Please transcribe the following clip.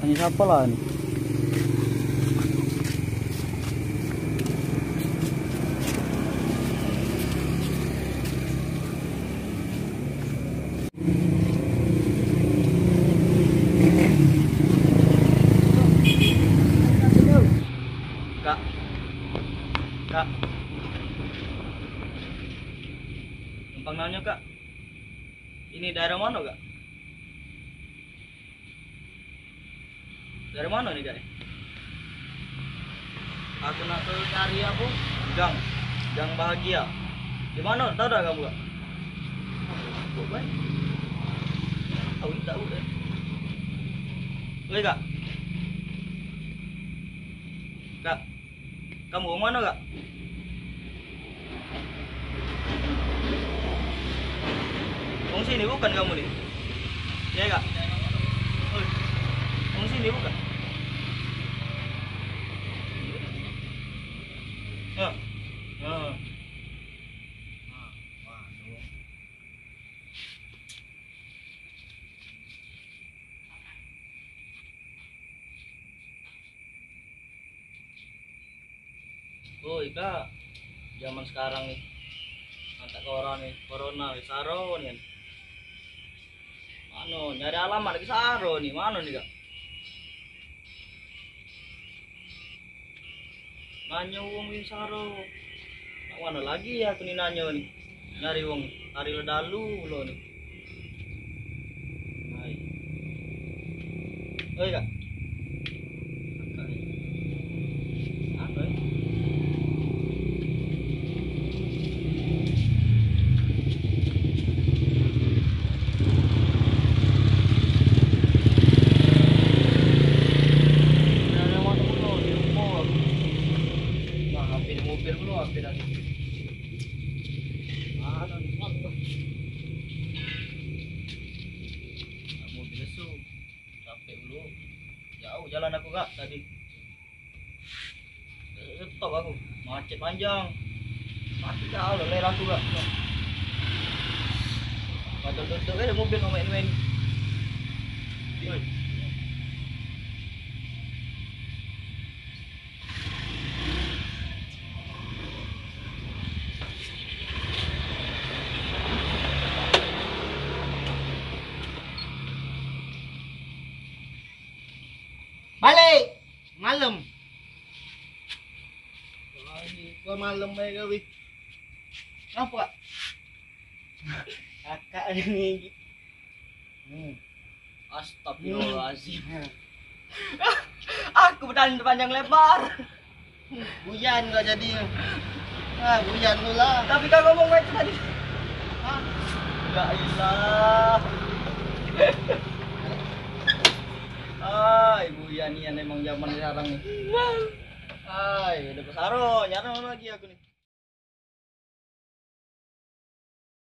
Ini siapa lah nih? Kak, kak, numpang nanya kak, ini daerah mana kak? Dari mana nih kak? Aku nak ke cari apa? Gang bahagia. Di mana? Tahu dah kamu kak? Kok baik? Tahu deh. Oi kak, kak, kamu ke mana kak? Kamu sini bukan kamu nih? Iya kak? Oi, kamu sini bukan? Ya. Ya. Waduh. Oi kak, zaman sekarang nih, antak corona nih, saro nih kan. Mano, nyari alamat lagi saro nih, mana nih kak? Nanya uang nih saro. Nak mana lagi aku nih nanya nih, nyari uang, hari ledalu lo nih. Hai. Oi kak. Kakak nih. Apa ya? Mobil dulu hampir tadi. Mana nih? Mobil su. Capek dulu. Jauh jalan aku kak tadi. Stop aku. Macet panjang. Mati jauh loh lerang aku kak. Betul-betul ada mobil mau main-main. Oi. Balik malam. Gua malam aja gawe. Apa? Kakak ini. Astagfirullahaladzim. Aku bertanya panjang lebar. Buyan gak jadi. Buyan lu lah. Tapi kau ngomong itu tadi. Ya ilah. Ibu Yanian emang zaman sekarang nih. Udah besaro, nyari lagi aku nih.